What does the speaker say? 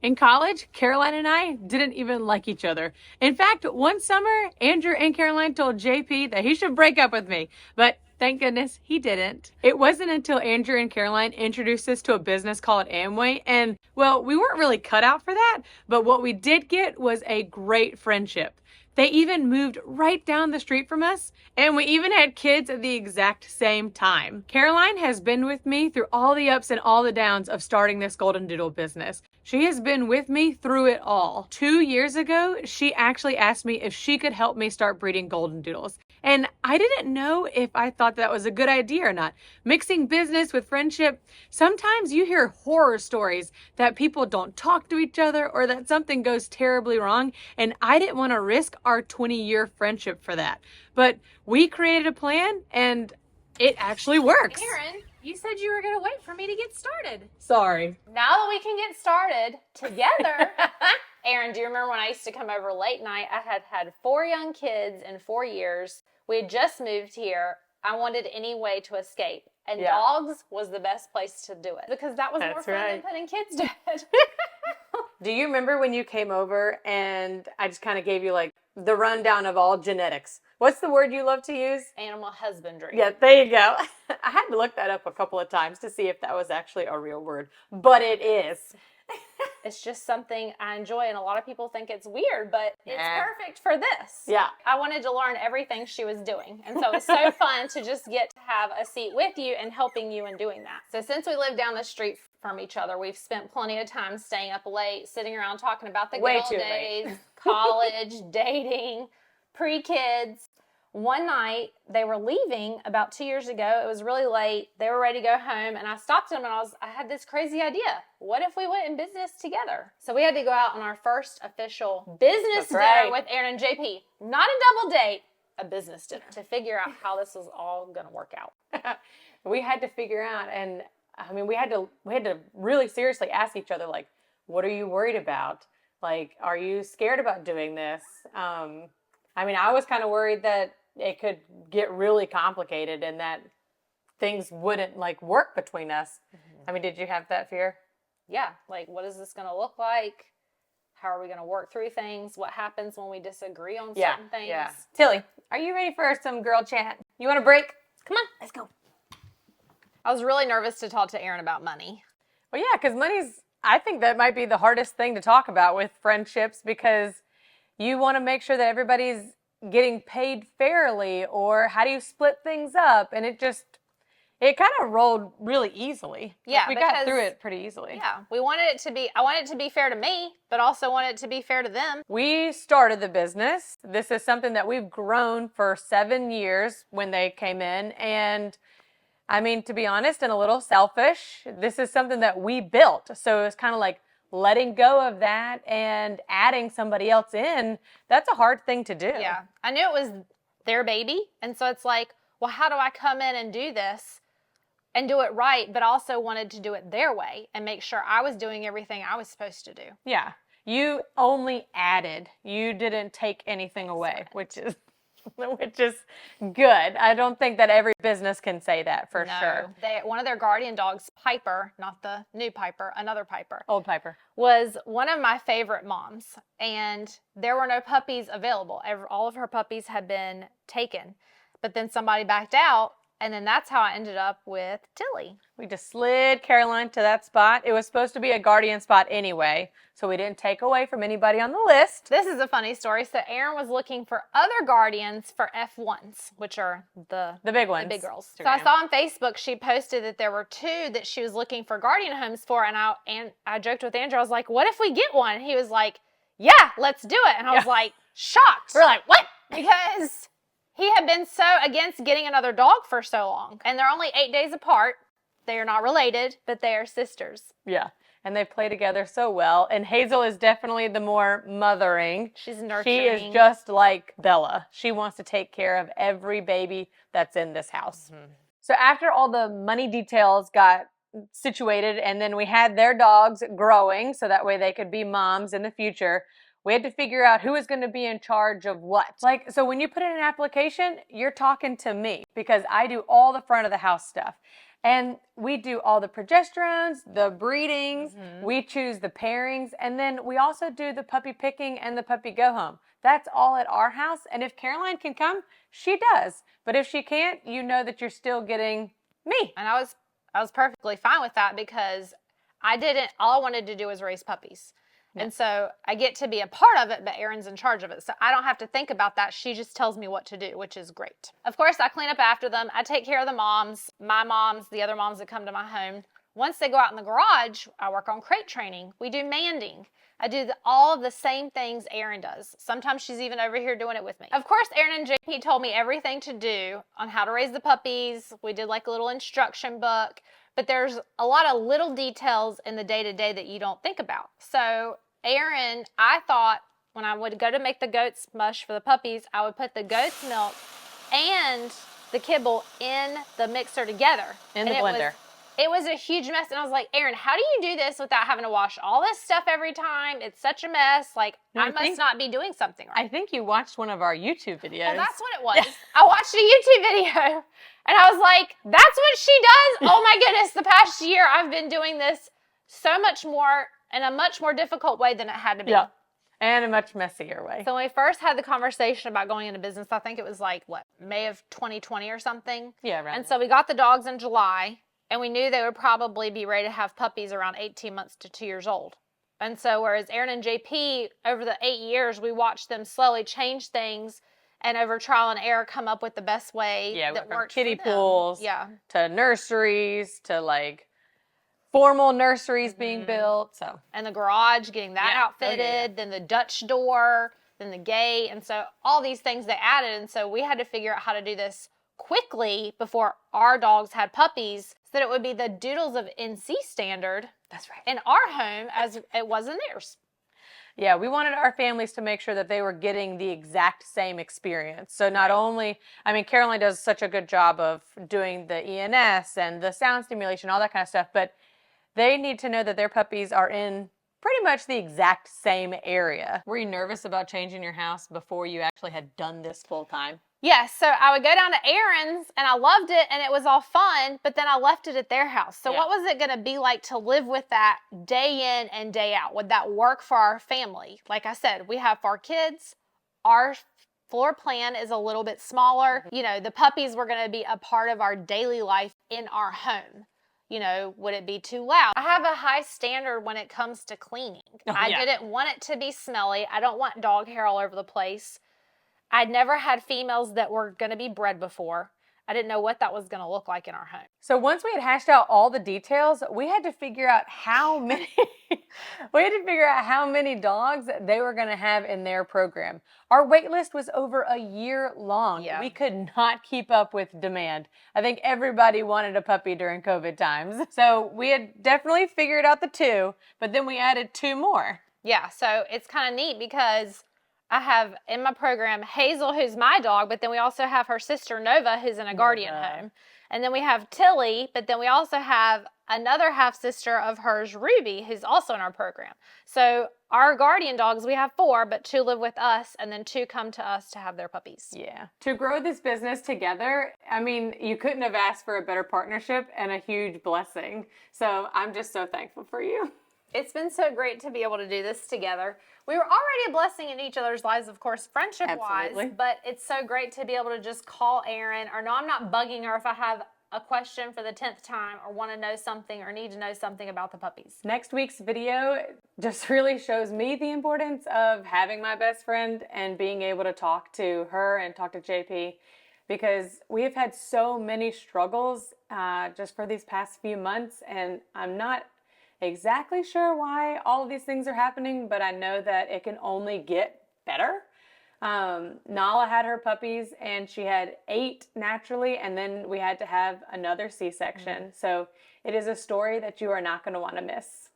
In college, Caroline and I didn't even like each other. In fact, one summer, Andrew and Caroline told JP that he should break up with me, but thank goodness he didn't. It wasn't until Andrew and Caroline introduced us to a business called Amway, and well, we weren't really cut out for that, but what we did get was a great friendship. They even moved right down the street from us, and we even had kids at the exact same time. Caroline has been with me through all the ups and all the downs of starting this Golden Doodle business. She has been with me through it all. 2 years ago, she actually asked me if she could help me start breeding Golden Doodles. And I didn't know if I thought that was a good idea or not. Mixing business with friendship, sometimes you hear horror stories that people don't talk to each other or that something goes terribly wrong, and I didn't want to risk our 20-year friendship for that. But we created a plan, and it actually works. Aaron, you said you were going to wait for me to get started. Sorry. Now that we can get started together. Aaron, do you remember when I used to come over late night? I had 4 young kids in 4 years. We had just moved here. I wanted any way to escape. And dogs was the best place to do it. Because that was more fun than putting kids to bed. Do you remember when you came over and I just kind of gave you like the rundown of all genetics? What's the word you love to use? Animal husbandry. Yeah, there you go. I had to look that up a couple of times to see if that was actually a real word. But it is. It's just something I enjoy, and a lot of people think it's weird, but it's perfect for this. Yeah. I wanted to learn everything she was doing, and so it was so fun to just get to have a seat with you and helping you in doing that. So since we live down the street from each other, we've spent plenty of time staying up late, sitting around talking about the good old days, college, dating, pre-kids. One night, they were leaving about 2 years ago. It was really late. They were ready to go home, and I stopped them, and I had this crazy idea. What if we went in business together? So we had to go out on our first official business dinner with Aaron and JP. Not a double date, a business dinner, to figure out how this was all going to work out. We had to figure out, and I mean, we had to really seriously ask each other, like, what are you worried about? Like, are you scared about doing this? I mean, I was kind of worried that it could get really complicated and that things wouldn't like work between us. I mean, did you have that fear? Yeah. Like, what is this going to look like? How are we going to work through things? What happens when we disagree on certain things? Yeah. Tilly, are you ready for some girl chat? You want a break? Come on, let's go. I was really nervous to talk to Aaron about money. Well, yeah, because I think that might be the hardest thing to talk about with friendships, because you want to make sure that everybody's getting paid fairly, or how do you split things up? And it kind of rolled really easily. Yeah, we got through it pretty easily. Yeah, I wanted it to be fair to me, but also wanted it to be fair to them. We started the business. This is something that we've grown for 7 years when they came in. And I mean, to be honest and a little selfish, this is something that we built. So it's kind of like letting go of that and adding somebody else in. That's a hard thing to do. Yeah, I knew it was their baby. And so it's like, well, how do I come in and do this and do it right, but also wanted to do it their way and make sure I was doing everything I was supposed to do. Yeah. You only added. You didn't take anything away, which is good. I don't think that every business can say that for sure. One of their guardian dogs, Piper, not the new Piper, another Piper. Old Piper. Was one of my favorite moms. And there were no puppies available. All of her puppies had been taken. But then somebody backed out. And then that's how I ended up with Tilly. We just slid Caroline to that spot. It was supposed to be a guardian spot anyway, so we didn't take away from anybody on the list. This is a funny story. So Aaron was looking for other guardians for F1s, which are the big ones. The big girls. So I saw on Facebook she posted that there were 2 that she was looking for guardian homes for, and I joked with Andrew. I was like, what if we get one? And he was like, yeah, let's do it. And I was like, shocked. We're like, what? Because he had been so against getting another dog for so long. And they're only 8 days apart. They are not related, but they are sisters. Yeah. And they play together so well. And Hazel is definitely the more mothering. She's nurturing. She is just like Bella. She wants to take care of every baby that's in this house. Mm-hmm. So after all the money details got situated, and then we had their dogs growing so that way they could be moms in the future, we had to figure out who was going to be in charge of what. Like, so when you put in an application, you're talking to me because I do all the front of the house stuff. And we do all the progesterones, the breedings, we choose the pairings, and then we also do the puppy picking and the puppy go home. That's all at our house. And if Caroline can come, she does. But if she can't, you know that you're still getting me. And I was perfectly fine with that because all I wanted to do was raise puppies. And so I get to be a part of it, but Erin's in charge of it. So I don't have to think about that. She just tells me what to do, which is great. Of course, I clean up after them. I take care of the moms, my moms, the other moms that come to my home. Once they go out in the garage, I work on crate training. We do manding. I do all of the same things Erin does. Sometimes she's even over here doing it with me. Of course, Erin and JP told me everything to do on how to raise the puppies. We did like a little instruction book, but there's a lot of little details in the day-to-day that you don't think about. So Erin, I thought when I would go to make the goat's mush for the puppies, I would put the goat's milk and the kibble in the mixer together. In the blender. It was a huge mess. And I was like, Erin, how do you do this without having to wash all this stuff every time? It's such a mess. Like, I must not be doing something right. I think you watched one of our YouTube videos. Oh, that's what it was. I watched a YouTube video and I was like, that's what she does? Oh my goodness, the past year I've been doing this so much more in a much more difficult way than it had to be. Yeah, and a much messier way. So when we first had the conversation about going into business, I think it was like, May of 2020 or something? Yeah, right. And so we got the dogs in July, and we knew they would probably be ready to have puppies around 18 months to 2 years old. And so whereas Erin and JP, over the 8 years, we watched them slowly change things and over trial and error come up with the best way that worked for them. Kiddie pools to nurseries to like formal nurseries being built. So and the garage, getting that outfitted, then the Dutch door, then the gate. And so all these things they added. And so we had to figure out how to do this quickly before our dogs had puppies so that it would be the Doodles of NC standard. That's right. In our home as it was in theirs. Yeah, we wanted our families to make sure that they were getting the exact same experience. So not only, I mean, Caroline does such a good job of doing the ENS and the sound stimulation, all that kind of stuff, but they need to know that their puppies are in pretty much the exact same area. Were you nervous about changing your house before you actually had done this full time? Yes, so I would go down to Erin's and I loved it and it was all fun, but then I left it at their house. So what was it going to be like to live with that day in and day out? Would that work for our family? Like I said, we have 4 kids. Our floor plan is a little bit smaller. You know, the puppies were going to be a part of our daily life in our home. You know, would it be too loud? I have a high standard when it comes to cleaning. I didn't want it to be smelly. I don't want dog hair all over the place. I'd never had females that were going to be bred before. I didn't know what that was going to look like in our home. So once we had hashed out all the details, we had to figure out how many dogs they were going to have in their program. Our wait list was over a year long. Yeah. We could not keep up with demand. I think everybody wanted a puppy during COVID times. So we had definitely figured out the 2, but then we added 2 more. Yeah, so it's kind of neat because I have in my program Hazel, who's my dog, but then we also have her sister Nova, who's in a guardian home. And then we have Tilly, but then we also have another half sister of hers, Ruby, who's also in our program. So our guardian dogs, we have 4, but 2 live with us, and then 2 come to us to have their puppies. Yeah. To grow this business together, I mean, you couldn't have asked for a better partnership and a huge blessing. So I'm just so thankful for you. It's been so great to be able to do this together. We were already a blessing in each other's lives, of course, friendship-wise, but it's so great to be able to just call Erin, or no, I'm not bugging her if I have a question for the 10th time or want to know something or need to know something about the puppies. Next week's video just really shows me the importance of having my best friend and being able to talk to her and talk to JP, because we have had so many struggles just for these past few months, and I'm not exactly sure why all of these things are happening, but I know that it can only get better. Nala had her puppies and she had 8 naturally, and then we had to have another C-section. So it is a story that you are not going to want to miss.